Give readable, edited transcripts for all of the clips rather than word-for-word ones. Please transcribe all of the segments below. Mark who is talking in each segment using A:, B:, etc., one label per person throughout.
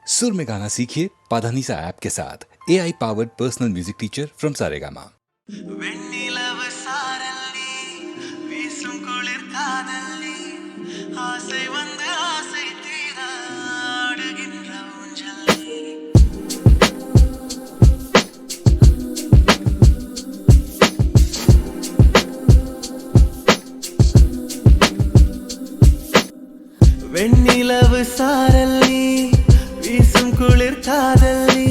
A: सुर में गाना सीखिए पाधानीसा ऐप के साथ AI powered personal music teacher from Saregama.
B: வெண்ணிலவு சாரல்லி வீசும் குளிர் காதல்லி ஆசை வந்து ஆசை தீர ஆடுகின்ற ஊஞ்சல்லி வெண்ணிலவு சாரல்லி வீசும் குளிர் காதல்லி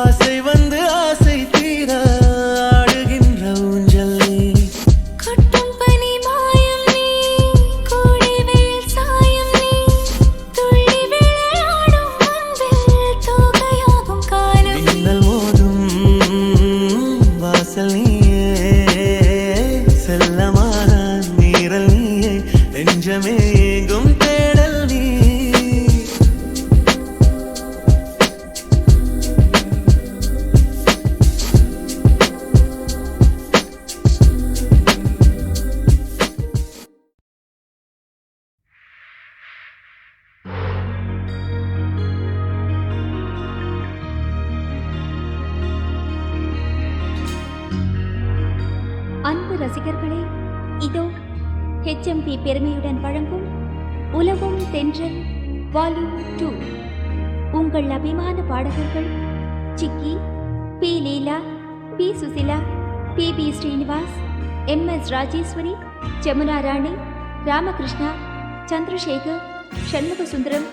B: ஆசை வந்து ஆசை தீர ஆடுகின்ற ஊஞ்சல்லி
C: கொட்டும் பனி மாயம் நீ கோடை வெயில் சாயம் நீ துள்ளி விளையாடும் அன்பில் தோகையாகும் காலம் நீ
B: மின்னல் மோதும் வாசல் நீயே செல்லமான நீரல் நீயே நெஞ்சமே எங்கும் தேடல் நீ
C: அன்பு ரசிகர்களே, இதோ HMP பெருமையுடன் வழங்கும் உலவும் தென்றல் வால்யூம் 2. உங்கள் அபிமான பாடகர்கள் Jikki, P Leela, P Susheela, P Srinivas, MS Rajeswari, Jamuna Rani, Ramakrishna, Chandrasekhar, Shanmugasundaram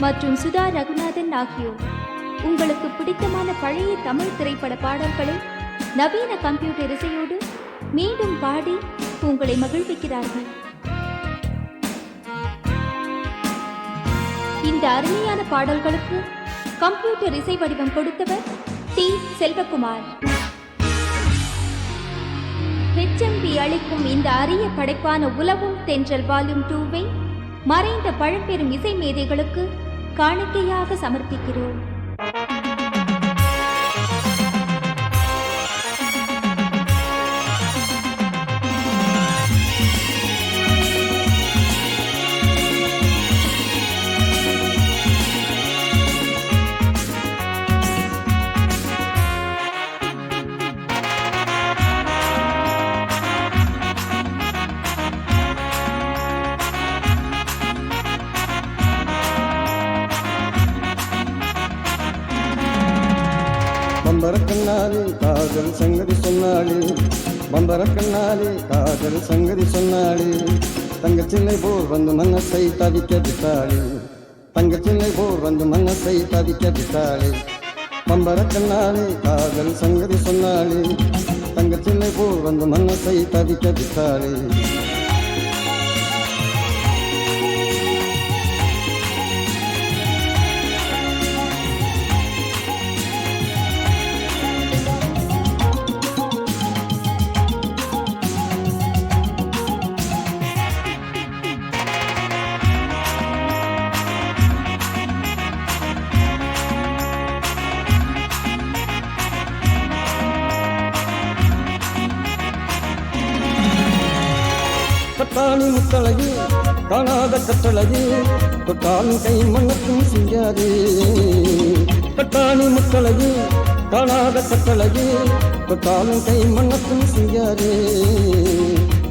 C: மற்றும் சுதா ரகுநாதன் ஆகியோர் உங்களுக்கு பிடித்தமான பழைய தமிழ் திரைப்பட பாடல்களை நவீன கம்ப்யூட்டர் இசையோடு மீண்டும் பாடி உங்களை மகிழ்விக்கிறார்கள். இந்த அருமையான பாடல்களுக்கு கம்ப்யூட்டர் இசை வடிவம் கொடுத்தவர் டி செல்வகுமார். HMP அளிக்கும் இந்த அரிய படைப்பான உலவும் தென்றல் வால்யூம் 2-வை மறைந்த பழம்பெரும் இசை மேதைகளுக்கு காணிக்கையாக சமர்ப்பிக்கிறோம்.
D: பம்பரக்கண்ணாலே காதல் சங்கதி சொன்னாளே, பம்பரக்கண்ணாலே காதல் சங்கதி சொன்னாளே, தங்கச்சில்லை போல் வந்து மனசை தவிக்க விட்டாளே, தங்கச்சில்லை போல் வந்து மனசை தவிக்க விட்டாளே. பம்பரக்கண்ணாலே காதல் சங்கதி சொன்னாளே, தங்கச்சில்லை போல் வந்து மனசை தவிக்க விட்டாளே. கட்டாணி முத்தழகி காணாத கட்டழகி தொட்டாலும் கை மண்ணத்தும் செய்யாதே. கட்டாணி முத்தழகி காணாத கட்டழகி தொட்டாலும் கை மண்ணத்தும் செய்யாதே,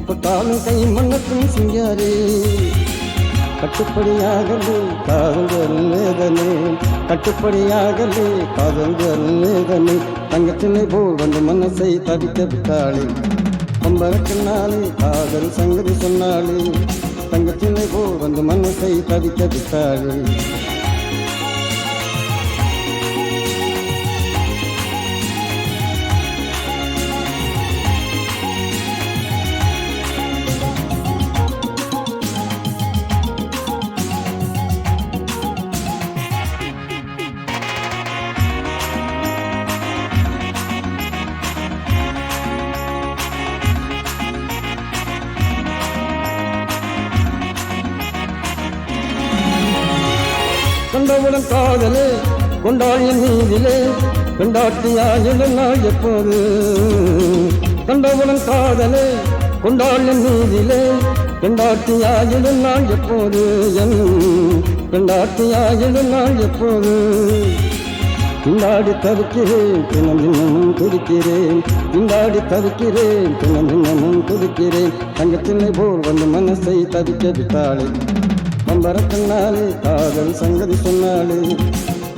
D: தொட்டாலும் கை மண்ணத்தும் செய்யாதே. கட்டுப்படியாகலே காதல் வேதனை, கட்டுப்படியாகலே காதல் வேதனை, தங்கச்சினை போல் வந்து மனசை தவிக்க விட்டாளே. பம்பரக்கண்ணாலே காதல் சங்கதி சொன்னாளே, தங்கச்சினை போல் வந்து மனசை தவிக்க விட்டாளே. கண்டவுடன் காதலே கொண்டாள் என் மீதிலே, கொண்டாட்டியாயிலும் நாள் எப்போது. கண்டவுடன் காதலே கொண்டாள் என் மீதிலே, கொண்டாட்டியாயிலும் நாள் எப்போது. என் பெண்டாட்டியாகிடும் நாள் எப்போது திண்டாடி தவிக்கிறேன் தினம் தினமும் துடிக்கிறேன் திண்டாடி தவிக்கிறேன் தினம் தினமும் துடிக்கிறேன் தங்கத்தில்லை போல் வந்து மனசை தவிக்க விட்டாளே பம்பரக்கண்ணாலே காதல் சங்கதி சொன்னாளே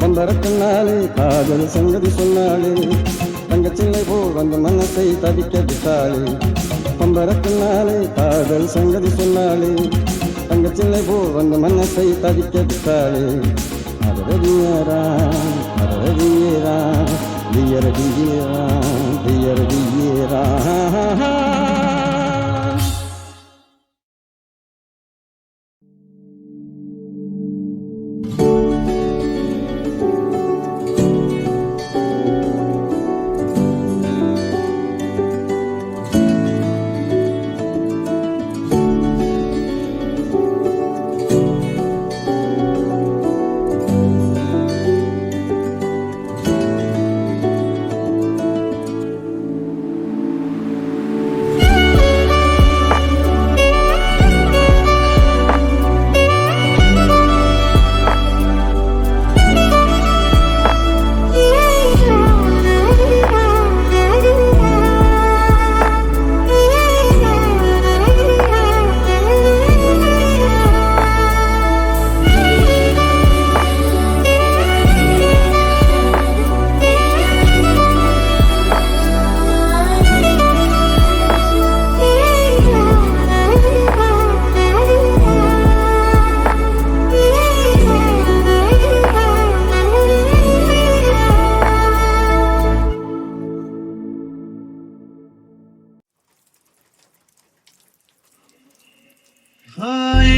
D: பம்பரக்கண்ணாலே காதல் சங்கதி சொன்னாளே தங்கச்சில்லை போல் வந்து மனசை தவிக்க விட்டாளே பம்பரக்கண்ணாலே காதல் சங்கதி சொன்னாளே தங்கச்சில்லை போல் வந்து மனசை தவிக்க விட்டாளே அரடியரா அரடியரா டியரடியரா டியரடியரா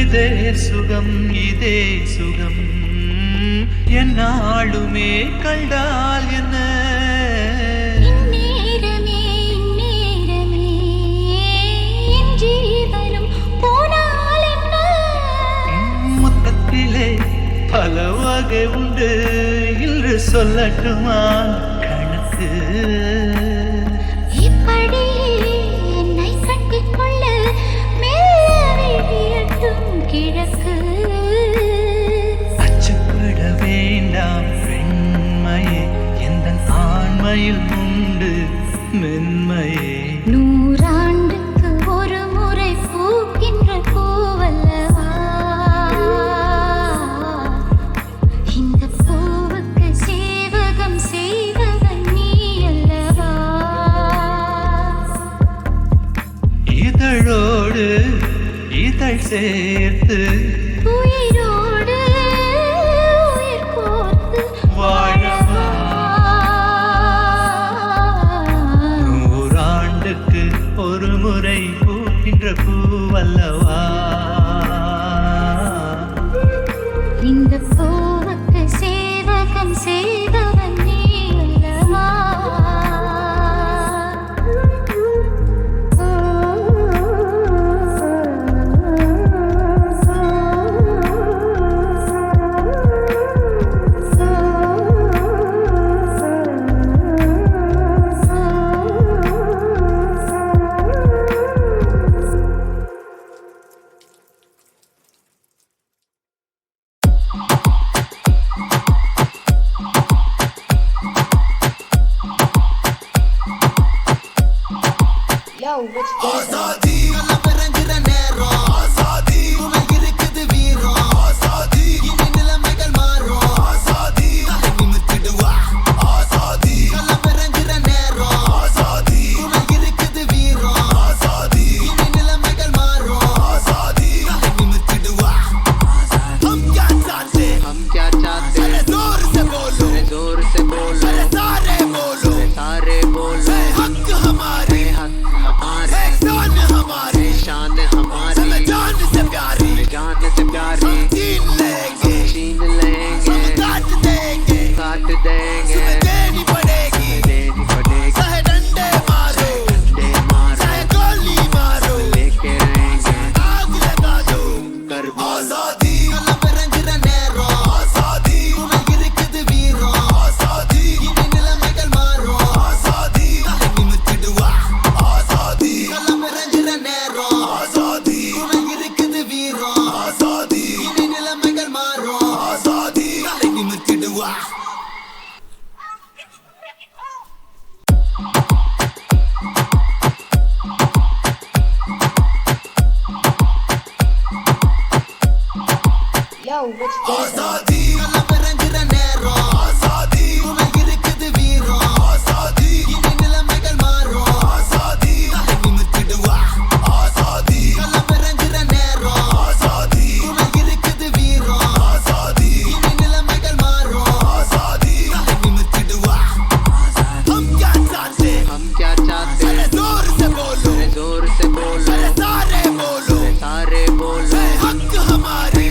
B: இதே சுகம் இதே சுகம் என்னாலுமே கண்டால் என்ன
E: இந்நேரமே என் ஜீவனும் போனால் என்ன
B: மொத்தத்திலே பல வகை உண்டு என்று சொல்லட்டுமா கணக்கு
E: இப்படியே என்னை கட்டிக்கொள்ள கிழக்கு
B: அச்சப்பட வேண்டாம் பெண்மையே எந்த ஆண்மையில் உண்டு மென்மையே
E: நூறாண்டுக்கு ஒரு முறை பூக்கின்ற பூவல்லவா இந்த பூவுக்கு சேவகம் செய்வதன் நீ அல்லவா
B: இதழோடு இதழ் சேர்த்து
E: உயிரோடு உயிர் கோர்த்து
B: வாழவா நூறாண்டுக்கு ஒரு முறை பூக்கின்ற பூவல்லவா
E: இந்த பூவுக்கு சேவகம் செய்தவன் நீ அல்லவா
B: सारे बोलो हक हमारे हक हमारे ஆசாதி கலவரங்கிற நேரம் ஆசாதி உனக்கு இருக்குது வீரம் ஆசாதி இனி நிலைமைகள் மாறும் ஆசாதி தலை நிமித்திடுவா ஆசாதி கலவரங்கிற நேரம் ஆசாதி உனக்கு இருக்குது வீரம் ஆசாதி இனி நிலைமைகள் மாறும் ஆசாதி தலை நிமித்திடுவா हम क्या चाहते अरे जोर से बोलो अरे सारे बोलो हक हमारे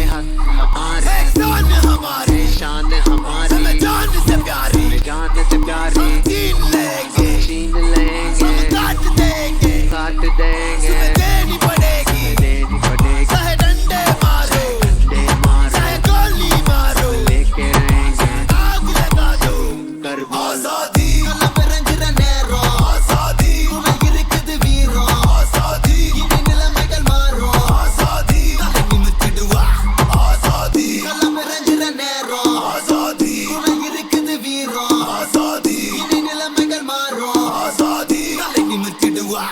B: शान हमारी जान से प्यारी छीन लेंगे सब काट देंगे देनी पड़ेगी चाहे डंडे मारो चाहे गोली मारो लेके रहेंगे आग लगा दो आजादी கலவரங்கிற நேரம் ஆசாதி உனக்கு இருக்குது வீரம் ஆசாதி இனி நிலைமைகள் மாறும் ஆசாதி தலை நிமித்திடுவா ஆசாதி கலவரங்கிற நேரம் ஆசாதி உனக்கு இருக்குது வீரம் ஆசாதி இனி நிலைமைகள் மாறும் ஆசாதி தலை நிமித்திடுவா